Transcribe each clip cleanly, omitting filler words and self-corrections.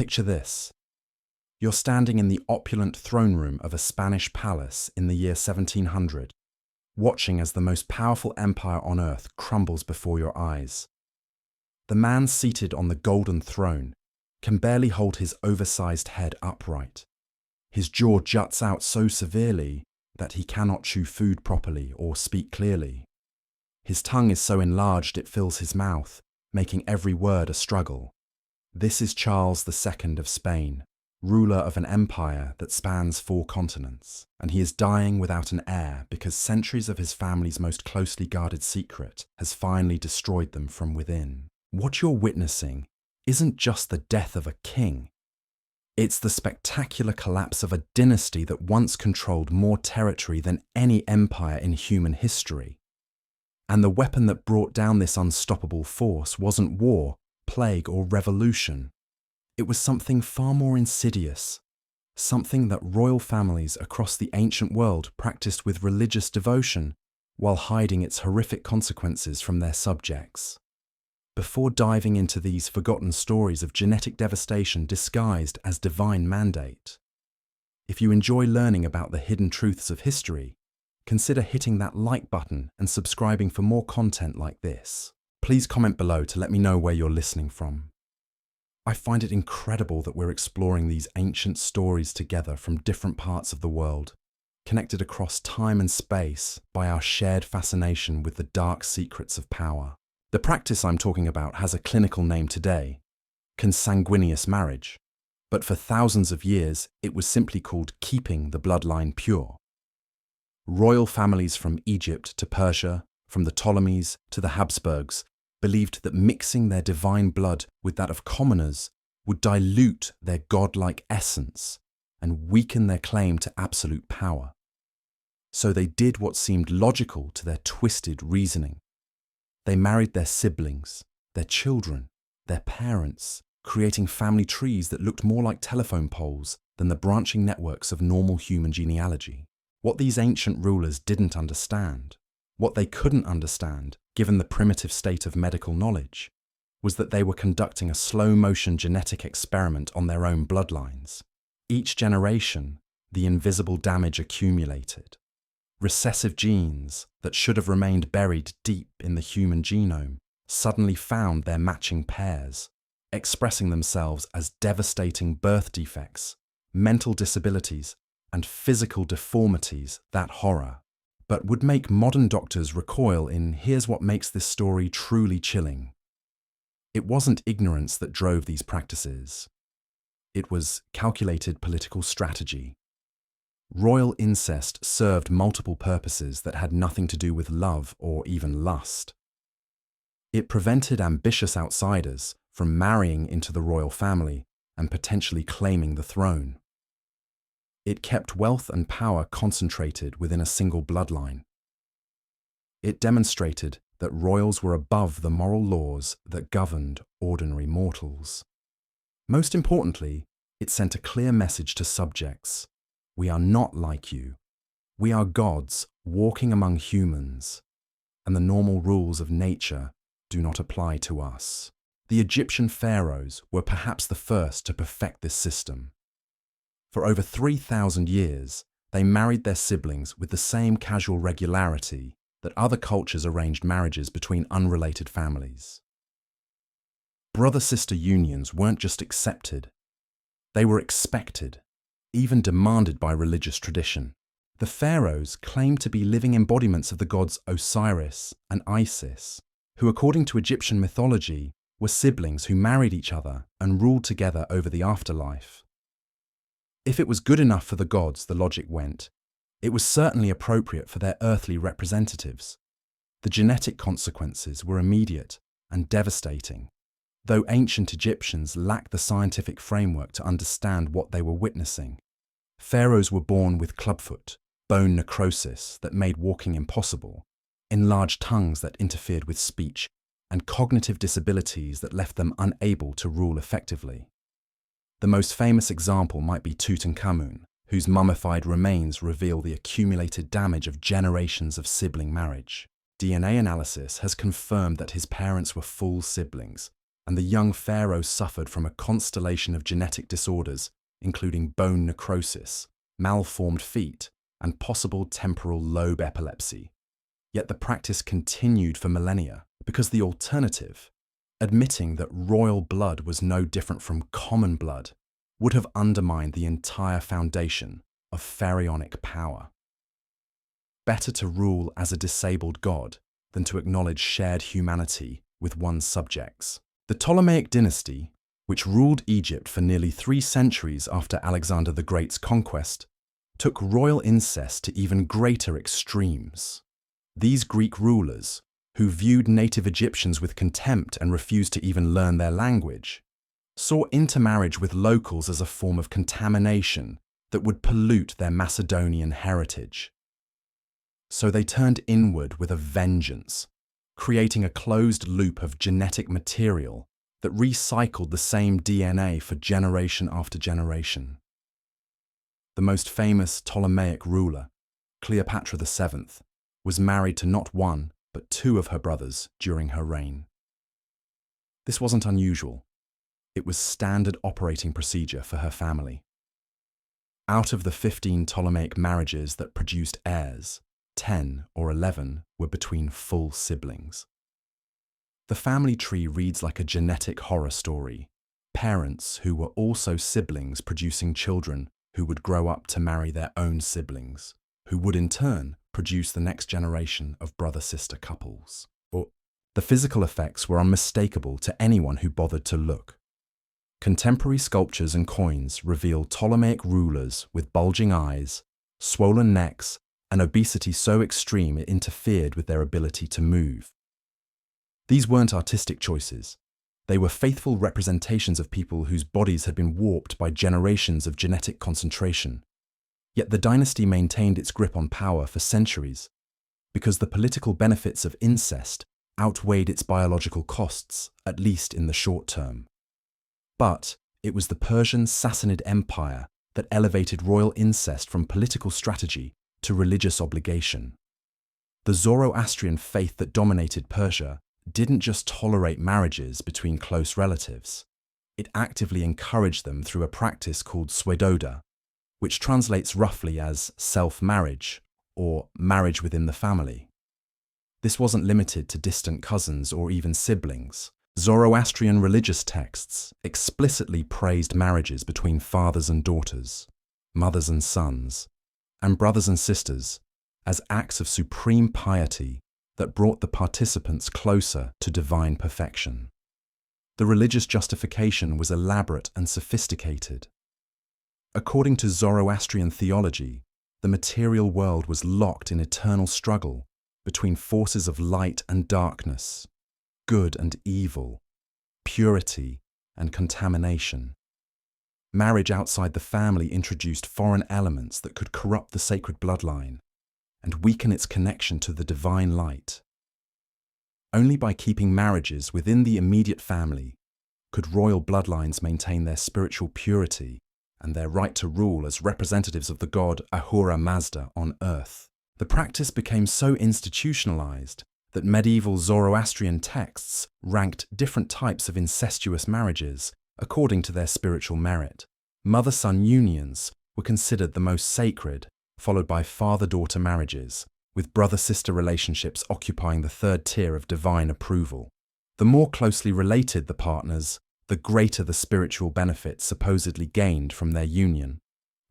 Picture this. You're standing in the opulent throne room of a Spanish palace in the year 1700, watching as the most powerful empire on earth crumbles before your eyes. The man seated on the golden throne can barely hold his oversized head upright. His jaw juts out so severely that he cannot chew food properly or speak clearly. His tongue is so enlarged it fills his mouth, making every word a struggle. This is Charles II of Spain, ruler of an empire that spans 4 continents, and he is dying without an heir because centuries of his family's most closely guarded secret has finally destroyed them from within. What you're witnessing isn't just the death of a king. It's the spectacular collapse of a dynasty that once controlled more territory than any empire in human history. And the weapon that brought down this unstoppable force wasn't war, plague, or revolution. It was something far more insidious, something that royal families across the ancient world practiced with religious devotion while hiding its horrific consequences from their subjects. Before diving into these forgotten stories of genetic devastation disguised as divine mandate, if you enjoy learning about the hidden truths of history, consider hitting that like button and subscribing for more content like this. Please comment below to let me know where you're listening from. I find it incredible that we're exploring these ancient stories together from different parts of the world, connected across time and space by our shared fascination with the dark secrets of power. The practice I'm talking about has a clinical name today, consanguineous marriage, but for thousands of years it was simply called keeping the bloodline pure. Royal families from Egypt to Persia, from the Ptolemies to the Habsburgs, believed that mixing their divine blood with that of commoners would dilute their godlike essence and weaken their claim to absolute power. So they did what seemed logical to their twisted reasoning. They married their siblings, their children, their parents, creating family trees that looked more like telephone poles than the branching networks of normal human genealogy. What these ancient rulers didn't understand, what they couldn't understand, given the primitive state of medical knowledge, was that they were conducting a slow-motion genetic experiment on their own bloodlines. Each generation, the invisible damage accumulated. Recessive genes that should have remained buried deep in the human genome suddenly found their matching pairs, expressing themselves as devastating birth defects, mental disabilities, and physical deformities that horror, but would make modern doctors recoil in here's what makes this story truly chilling. It wasn't ignorance that drove these practices. It was calculated political strategy. Royal incest served multiple purposes that had nothing to do with love or even lust. It prevented ambitious outsiders from marrying into the royal family and potentially claiming the throne. It kept wealth and power concentrated within a single bloodline. It demonstrated that royals were above the moral laws that governed ordinary mortals. Most importantly, it sent a clear message to subjects. We are not like you. We are gods walking among humans, and the normal rules of nature do not apply to us. The Egyptian pharaohs were perhaps the first to perfect this system. For over 3,000 years, they married their siblings with the same casual regularity that other cultures arranged marriages between unrelated families. Brother-sister unions weren't just accepted, they were expected, even demanded by religious tradition. The pharaohs claimed to be living embodiments of the gods Osiris and Isis, who according to Egyptian mythology were siblings who married each other and ruled together over the afterlife. If it was good enough for the gods, the logic went, it was certainly appropriate for their earthly representatives. The genetic consequences were immediate and devastating, though ancient Egyptians lacked the scientific framework to understand what they were witnessing. Pharaohs were born with clubfoot, bone necrosis that made walking impossible, enlarged tongues that interfered with speech, and cognitive disabilities that left them unable to rule effectively. The most famous example might be Tutankhamun, whose mummified remains reveal the accumulated damage of generations of sibling marriage. DNA analysis has confirmed that his parents were full siblings, and the young pharaoh suffered from a constellation of genetic disorders, including bone necrosis, malformed feet, and possible temporal lobe epilepsy. Yet the practice continued for millennia because the alternative, admitting that royal blood was no different from common blood, would have undermined the entire foundation of pharaonic power. Better to rule as a disabled god than to acknowledge shared humanity with one's subjects. The Ptolemaic dynasty, which ruled Egypt for nearly 3 centuries after Alexander the Great's conquest, took royal incest to even greater extremes. These Greek rulers, who viewed native Egyptians with contempt and refused to even learn their language, saw intermarriage with locals as a form of contamination that would pollute their Macedonian heritage. So they turned inward with a vengeance, creating a closed loop of genetic material that recycled the same DNA for generation after generation. The most famous Ptolemaic ruler, Cleopatra VII, was married to not one, but 2 of her brothers during her reign. This wasn't unusual. It was standard operating procedure for her family. Out of the 15 Ptolemaic marriages that produced heirs, 10 or 11 were between full siblings. The family tree reads like a genetic horror story. Parents who were also siblings producing children who would grow up to marry their own siblings, who would in turn produce the next generation of brother-sister couples. The physical effects were unmistakable to anyone who bothered to look. Contemporary sculptures and coins reveal Ptolemaic rulers with bulging eyes, swollen necks, and obesity so extreme it interfered with their ability to move. These weren't artistic choices. They were faithful representations of people whose bodies had been warped by generations of genetic concentration. Yet the dynasty maintained its grip on power for centuries, because the political benefits of incest outweighed its biological costs, at least in the short term. But it was the Persian Sassanid Empire that elevated royal incest from political strategy to religious obligation. The Zoroastrian faith that dominated Persia didn't just tolerate marriages between close relatives. It actively encouraged them through a practice called pseudoda, which translates roughly as self-marriage or marriage within the family. This wasn't limited to distant cousins or even siblings. Zoroastrian religious texts explicitly praised marriages between fathers and daughters, mothers and sons, and brothers and sisters as acts of supreme piety that brought the participants closer to divine perfection. The religious justification was elaborate and sophisticated. According to Zoroastrian theology, the material world was locked in eternal struggle between forces of light and darkness, good and evil, purity and contamination. Marriage outside the family introduced foreign elements that could corrupt the sacred bloodline and weaken its connection to the divine light. Only by keeping marriages within the immediate family could royal bloodlines maintain their spiritual purity and their right to rule as representatives of the god Ahura Mazda on earth. The practice became so institutionalized that medieval Zoroastrian texts ranked different types of incestuous marriages according to their spiritual merit. Mother-son unions were considered the most sacred, followed by father-daughter marriages, with brother-sister relationships occupying the 3rd tier of divine approval. The more closely related the partners, the greater the spiritual benefit supposedly gained from their union.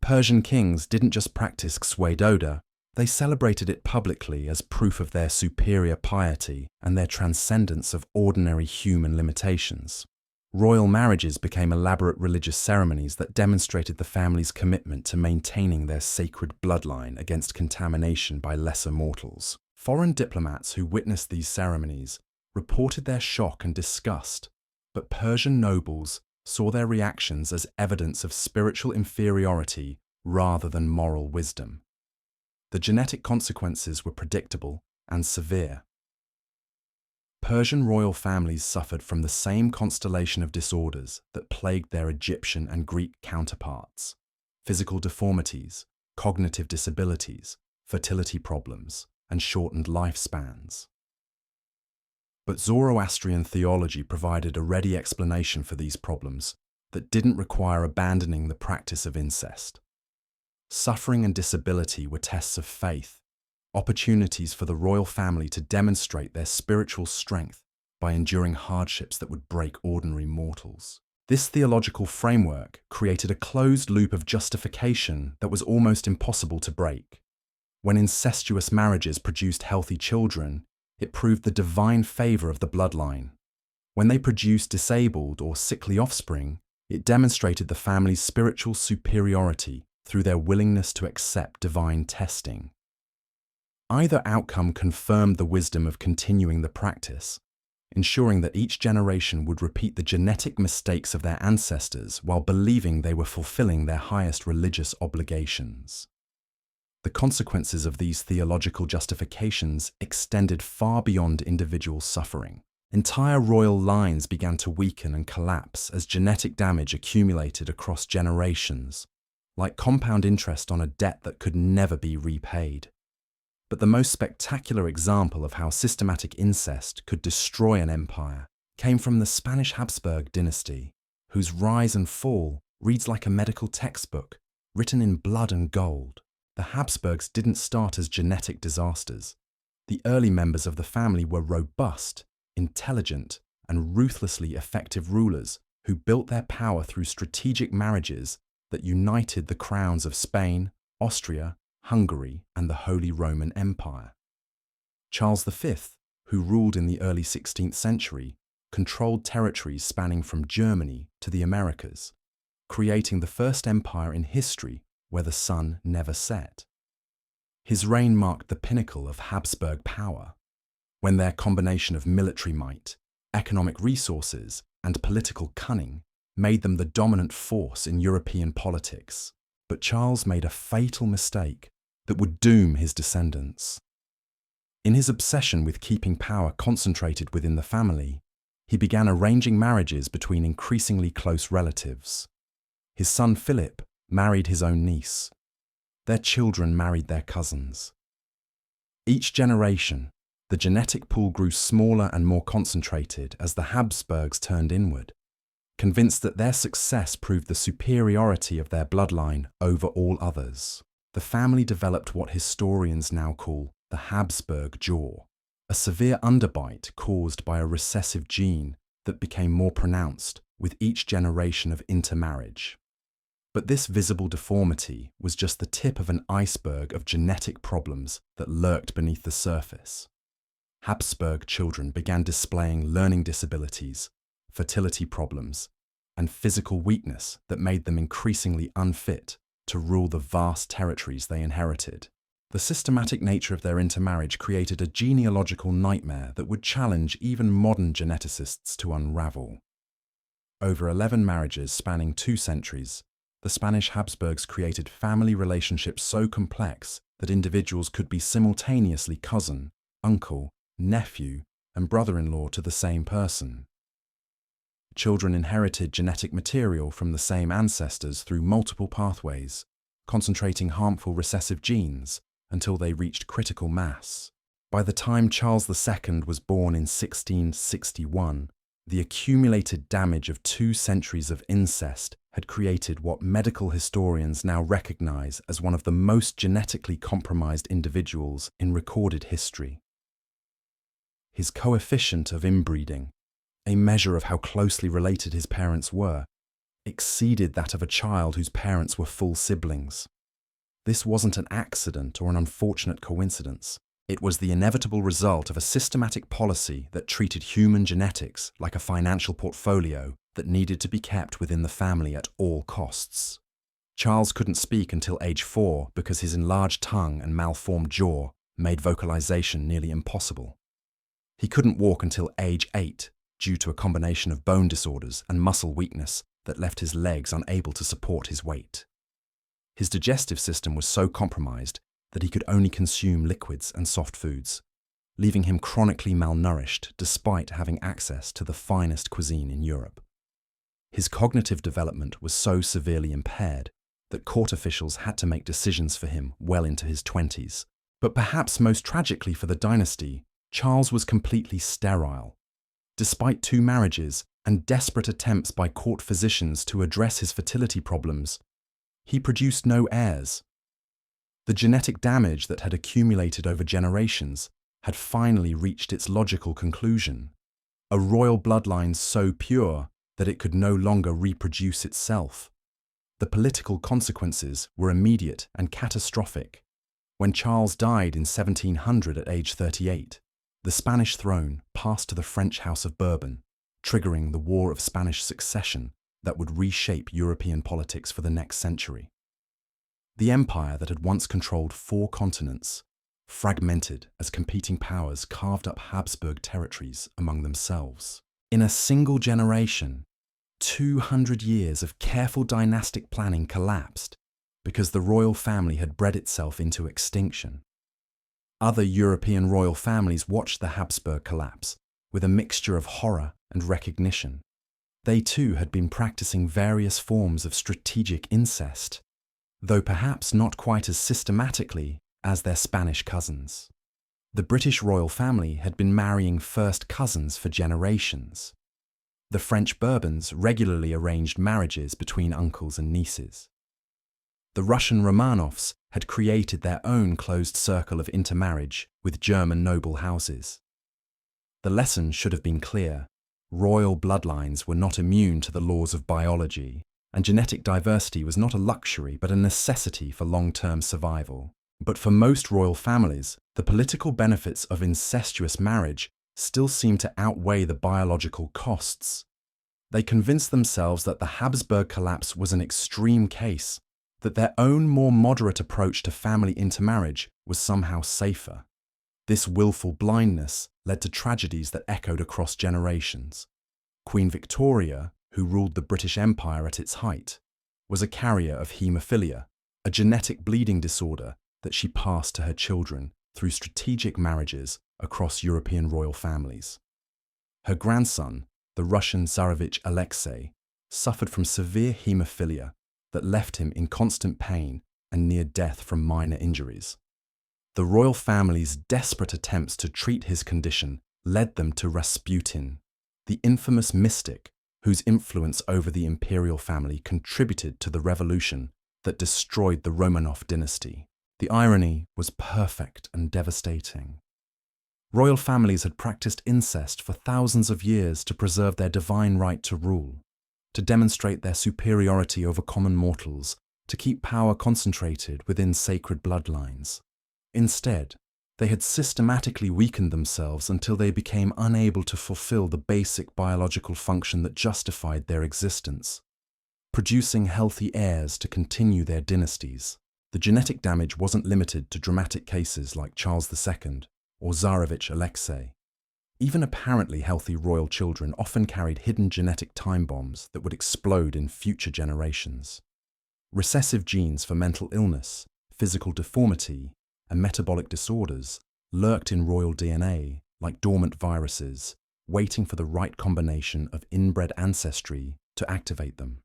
Persian kings didn't just practice pseudoda, they celebrated it publicly as proof of their superior piety and their transcendence of ordinary human limitations. Royal marriages became elaborate religious ceremonies that demonstrated the family's commitment to maintaining their sacred bloodline against contamination by lesser mortals. Foreign diplomats who witnessed these ceremonies reported their shock and disgust, but Persian nobles saw their reactions as evidence of spiritual inferiority rather than moral wisdom. The genetic consequences were predictable and severe. Persian royal families suffered from the same constellation of disorders that plagued their Egyptian and Greek counterparts: physical deformities, cognitive disabilities, fertility problems, and shortened lifespans. But Zoroastrian theology provided a ready explanation for these problems that didn't require abandoning the practice of incest. Suffering and disability were tests of faith, opportunities for the royal family to demonstrate their spiritual strength by enduring hardships that would break ordinary mortals. This theological framework created a closed loop of justification that was almost impossible to break. When incestuous marriages produced healthy children, it proved the divine favor of the bloodline. When they produced disabled or sickly offspring, it demonstrated the family's spiritual superiority through their willingness to accept divine testing. Either outcome confirmed the wisdom of continuing the practice, ensuring that each generation would repeat the genetic mistakes of their ancestors while believing they were fulfilling their highest religious obligations. The consequences of these theological justifications extended far beyond individual suffering. Entire royal lines began to weaken and collapse as genetic damage accumulated across generations, like compound interest on a debt that could never be repaid. But the most spectacular example of how systematic incest could destroy an empire came from the Spanish Habsburg dynasty, whose rise and fall reads like a medical textbook written in blood and gold. The Habsburgs didn't start as genetic disasters. The early members of the family were robust, intelligent, and ruthlessly effective rulers who built their power through strategic marriages that united the crowns of Spain, Austria, Hungary, and the Holy Roman Empire. Charles V, who ruled in the early 16th century, controlled territories spanning from Germany to the Americas, creating the first empire in history where the sun never set. His reign marked the pinnacle of Habsburg power, when their combination of military might, economic resources, and political cunning made them the dominant force in European politics. But Charles made a fatal mistake that would doom his descendants. In his obsession with keeping power concentrated within the family, he began arranging marriages between increasingly close relatives. His son Philip married his own niece. Their children married their cousins. Each generation, the genetic pool grew smaller and more concentrated as the Habsburgs turned inward, convinced that their success proved the superiority of their bloodline over all others. The family developed what historians now call the Habsburg jaw, a severe underbite caused by a recessive gene that became more pronounced with each generation of intermarriage. But this visible deformity was just the tip of an iceberg of genetic problems that lurked beneath the surface. Habsburg children began displaying learning disabilities, fertility problems, and physical weakness that made them increasingly unfit to rule the vast territories they inherited. The systematic nature of their intermarriage created a genealogical nightmare that would challenge even modern geneticists to unravel. Over 11 marriages spanning 2 centuries, the Spanish Habsburgs created family relationships so complex that individuals could be simultaneously cousin, uncle, nephew, and brother-in-law to the same person. Children inherited genetic material from the same ancestors through multiple pathways, concentrating harmful recessive genes until they reached critical mass. By the time Charles II was born in 1661, the accumulated damage of 2 centuries of incest had created what medical historians now recognize as one of the most genetically compromised individuals in recorded history. His coefficient of inbreeding, a measure of how closely related his parents were, exceeded that of a child whose parents were full siblings. This wasn't an accident or an unfortunate coincidence. It was the inevitable result of a systematic policy that treated human genetics like a financial portfolio that needed to be kept within the family at all costs. Charles couldn't speak until age 4 because his enlarged tongue and malformed jaw made vocalization nearly impossible. He couldn't walk until age 8 due to a combination of bone disorders and muscle weakness that left his legs unable to support his weight. His digestive system was so compromised that he could only consume liquids and soft foods, leaving him chronically malnourished despite having access to the finest cuisine in Europe. His cognitive development was so severely impaired that court officials had to make decisions for him well into his 20s. But perhaps most tragically for the dynasty, Charles was completely sterile. Despite 2 marriages and desperate attempts by court physicians to address his fertility problems, he produced no heirs. The genetic damage that had accumulated over generations had finally reached its logical conclusion, a royal bloodline so pure that it could no longer reproduce itself. The political consequences were immediate and catastrophic. When Charles died in 1700 at age 38, the Spanish throne passed to the French House of Bourbon, triggering the War of Spanish Succession that would reshape European politics for the next century. The empire that had once controlled 4 continents fragmented as competing powers carved up Habsburg territories among themselves. In a single generation, 200 years of careful dynastic planning collapsed because the royal family had bred itself into extinction. Other European royal families watched the Habsburg collapse with a mixture of horror and recognition. They too had been practicing various forms of strategic incest, though perhaps not quite as systematically as their Spanish cousins. The British royal family had been marrying first cousins for generations. The French Bourbons regularly arranged marriages between uncles and nieces. The Russian Romanovs had created their own closed circle of intermarriage with German noble houses. The lesson should have been clear. Royal bloodlines were not immune to the laws of biology, and genetic diversity was not a luxury but a necessity for long-term survival. But for most royal families, the political benefits of incestuous marriage still seemed to outweigh the biological costs. They convinced themselves that the Habsburg collapse was an extreme case, that their own more moderate approach to family intermarriage was somehow safer. This willful blindness led to tragedies that echoed across generations. Queen Victoria, who ruled the British Empire at its height, was a carrier of haemophilia, a genetic bleeding disorder that she passed to her children through strategic marriages across European royal families. Her grandson, the Russian Tsarevich Alexei, suffered from severe haemophilia that left him in constant pain and near death from minor injuries. The royal family's desperate attempts to treat his condition led them to Rasputin, the infamous mystic whose influence over the imperial family contributed to the revolution that destroyed the Romanov dynasty. The irony was perfect and devastating. Royal families had practiced incest for thousands of years to preserve their divine right to rule, to demonstrate their superiority over common mortals, to keep power concentrated within sacred bloodlines. Instead, they had systematically weakened themselves until they became unable to fulfill the basic biological function that justified their existence, producing healthy heirs to continue their dynasties. The genetic damage wasn't limited to dramatic cases like Charles II or Tsarevich Alexei. Even apparently healthy royal children often carried hidden genetic time bombs that would explode in future generations. Recessive genes for mental illness, physical deformity, and metabolic disorders lurked in royal DNA like dormant viruses, waiting for the right combination of inbred ancestry to activate them.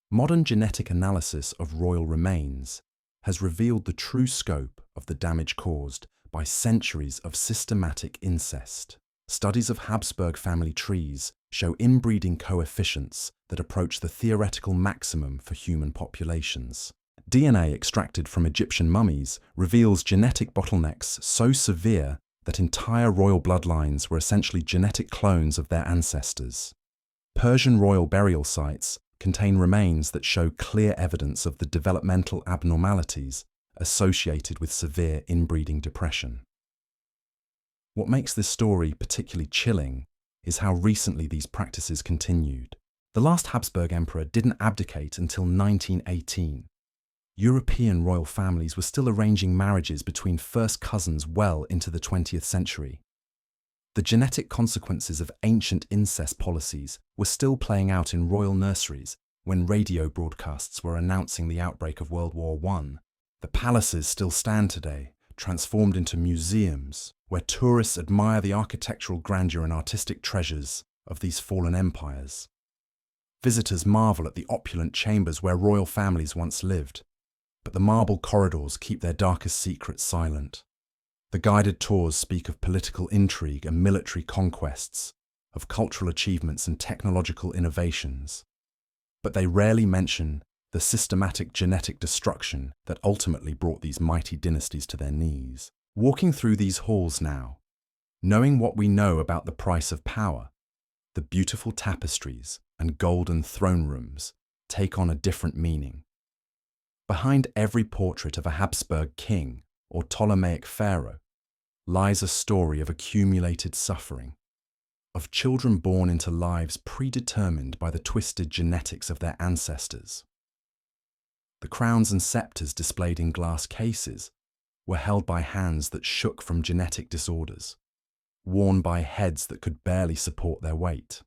Modern genetic analysis of royal remains has revealed the true scope of the damage caused by centuries of systematic incest. Studies of Habsburg family trees show inbreeding coefficients that approach the theoretical maximum for human populations. DNA extracted from Egyptian mummies reveals genetic bottlenecks so severe that entire royal bloodlines were essentially genetic clones of their ancestors. Persian royal burial sites contain remains that show clear evidence of the developmental abnormalities associated with severe inbreeding depression. What makes this story particularly chilling is how recently these practices continued. The last Habsburg emperor didn't abdicate until 1918. European royal families were still arranging marriages between first cousins well into the 20th century. The genetic consequences of ancient incest policies were still playing out in royal nurseries when radio broadcasts were announcing the outbreak of World War I. The palaces still stand today, transformed into museums, where tourists admire the architectural grandeur and artistic treasures of these fallen empires. Visitors marvel at the opulent chambers where royal families once lived, but the marble corridors keep their darkest secrets silent. The guided tours speak of political intrigue and military conquests, of cultural achievements and technological innovations, but they rarely mention the systematic genetic destruction that ultimately brought these mighty dynasties to their knees. Walking through these halls now, knowing what we know about the price of power, the beautiful tapestries and golden throne rooms take on a different meaning. Behind every portrait of a Habsburg king or Ptolemaic pharaoh lies a story of accumulated suffering, of children born into lives predetermined by the twisted genetics of their ancestors. The crowns and scepters displayed in glass cases were held by hands that shook from genetic disorders, worn by heads that could barely support their weight.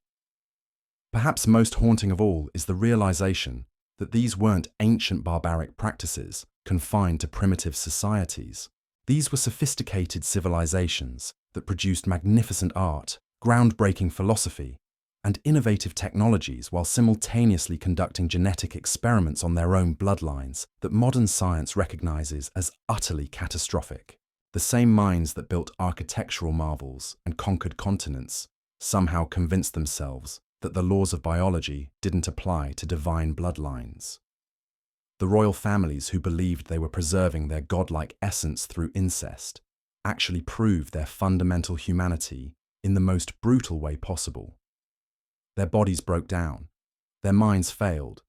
Perhaps most haunting of all is the realization that these weren't ancient barbaric practices confined to primitive societies. These were sophisticated civilizations that produced magnificent art, groundbreaking philosophy, and innovative technologies while simultaneously conducting genetic experiments on their own bloodlines that modern science recognizes as utterly catastrophic. The same minds that built architectural marvels and conquered continents somehow convinced themselves that the laws of biology didn't apply to divine bloodlines. The royal families who believed they were preserving their godlike essence through incest actually proved their fundamental humanity in the most brutal way possible. Their bodies broke down, their minds failed,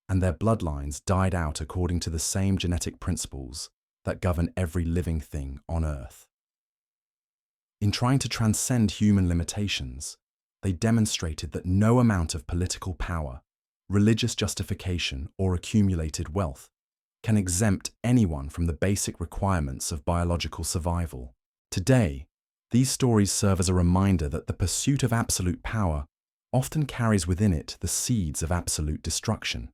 and their bloodlines died out according to the same genetic principles that govern every living thing on Earth. In trying to transcend human limitations, they demonstrated that no amount of political power, religious justification, or accumulated wealth can exempt anyone from the basic requirements of biological survival. Today, these stories serve as a reminder that the pursuit of absolute power often carries within it the seeds of absolute destruction.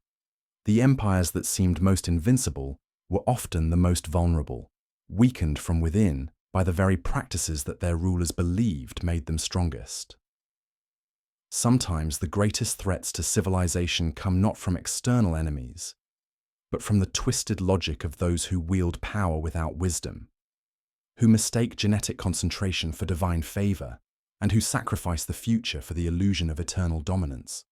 The empires that seemed most invincible were often the most vulnerable, weakened from within by the very practices that their rulers believed made them strongest. Sometimes the greatest threats to civilization come not from external enemies, but from the twisted logic of those who wield power without wisdom, who mistake genetic concentration for divine favor, and who sacrifice the future for the illusion of eternal dominance.